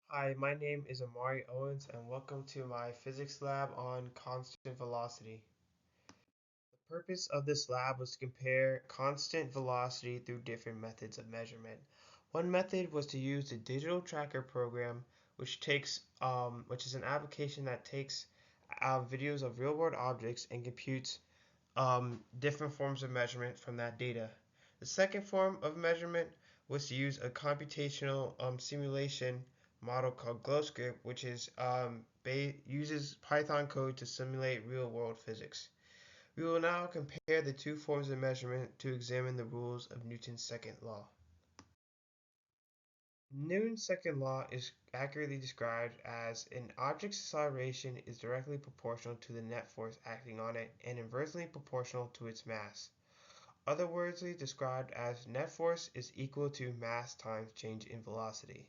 Hi, my name is Amari Owens, and welcome to my physics lab on constant velocity. The purpose of this lab was to compare constant velocity through different methods of measurement. One method was to use the digital tracker program, which is an application that takes videos of real-world objects and computes different forms of measurement from that data. The second form of measurement was to use a computational simulation model called GlowScript, which uses Python code to simulate real-world physics. We will now compare the two forms of measurement to examine the rules of Newton's second law. Newton's second law is accurately described as an object's acceleration is directly proportional to the net force acting on it and inversely proportional to its mass. Otherwise described as net force is equal to mass times change in velocity.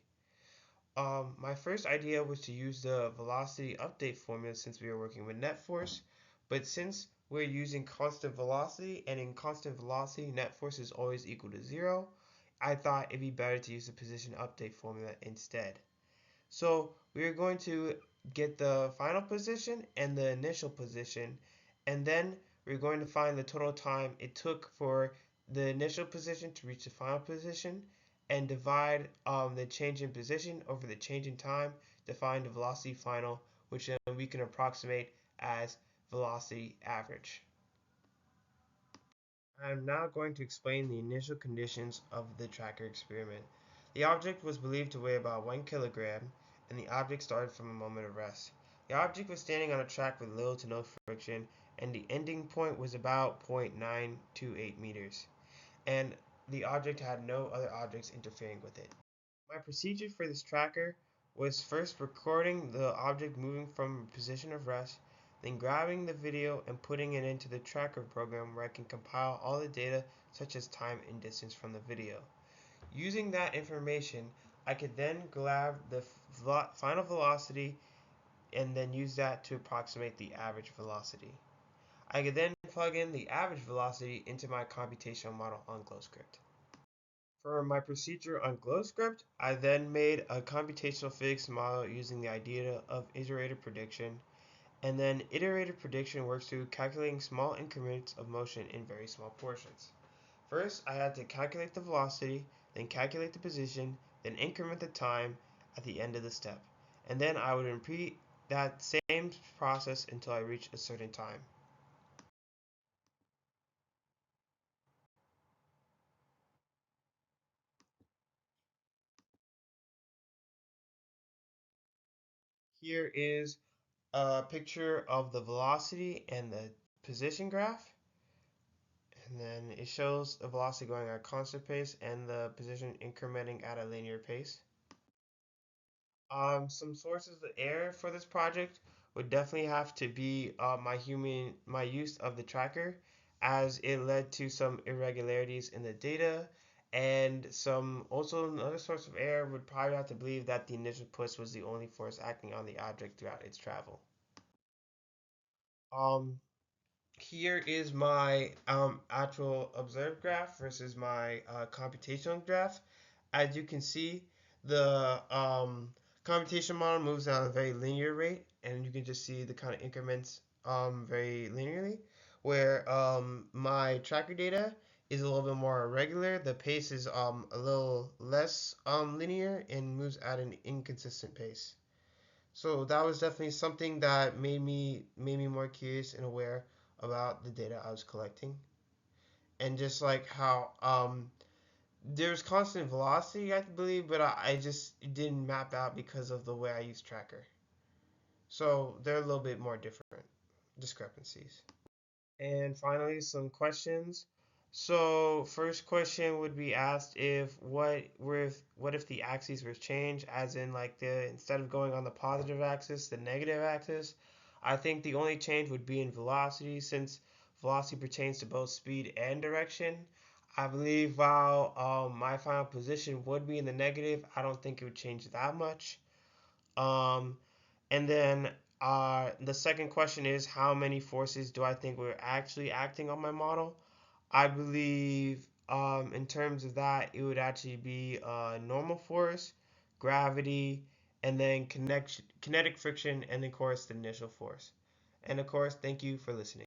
My first idea was to use the velocity update formula since we were working with net force, but since we're using constant velocity and in constant velocity net force is always equal to zero, I thought it'd be better to use the position update formula instead. So we're going to get the final position and the initial position, and then we're going to find the total time it took for the initial position to reach the final position and divide the change in position over the change in time to find the velocity final, which then we can approximate as velocity average. I'm now going to explain the initial conditions of the tracker experiment. The object was believed to weigh about 1 kilogram, and the object started from a moment of rest. The object was standing on a track with little to no friction, and the ending point was about 0.928 meters, and the object had no other objects interfering with it. My procedure for this tracker was first recording the object moving from a position of rest, then grabbing the video and putting it into the tracker program where I can compile all the data such as time and distance from the video. Using that information, I could then grab the final velocity and then use that to approximate the average velocity. I could then plug in the average velocity into my computational model on GlowScript. For my procedure on GlowScript, I then made a computational physics model using the idea of iterative prediction, and then iterative prediction works through calculating small increments of motion in very small portions. First, I had to calculate the velocity, then calculate the position, then increment the time at the end of the step, and then I would repeat that same process until I reached a certain time. Here is a picture of the velocity and the position graph. And then it shows the velocity going at a constant pace and the position incrementing at a linear pace. Some sources of error for this project would definitely have to be my use of the tracker, as it led to some irregularities in the data, and some also another source of error would probably have to believe that the initial push was the only force acting on the object throughout its travel. Um, Here is my actual observed graph versus my computational graph. As you can see, the computation model moves at a very linear rate, and you can just see the kind of increments very linearly. Where my tracker data is a little bit more irregular. The pace is a little less linear and moves at an inconsistent pace. So that was definitely something that made me more curious and aware about the data I was collecting, and just like how there's constant velocity, I believe, but I just it didn't map out because of the way I use tracker. So they're a little bit more different discrepancies. And finally, some questions. So first question would be asked if what if the axes were changed, as in like the instead of going on the positive axis, the negative axis. I think the only change would be in velocity, since velocity pertains to both speed and direction. I believe while my final position would be in the negative, I don't think it would change that much. Um, and then the second question is, how many forces do I think were actually acting on my model? I believe in terms of that, it would actually be normal force, gravity, and then kinetic friction, and of course the initial force. And of course, thank you for listening.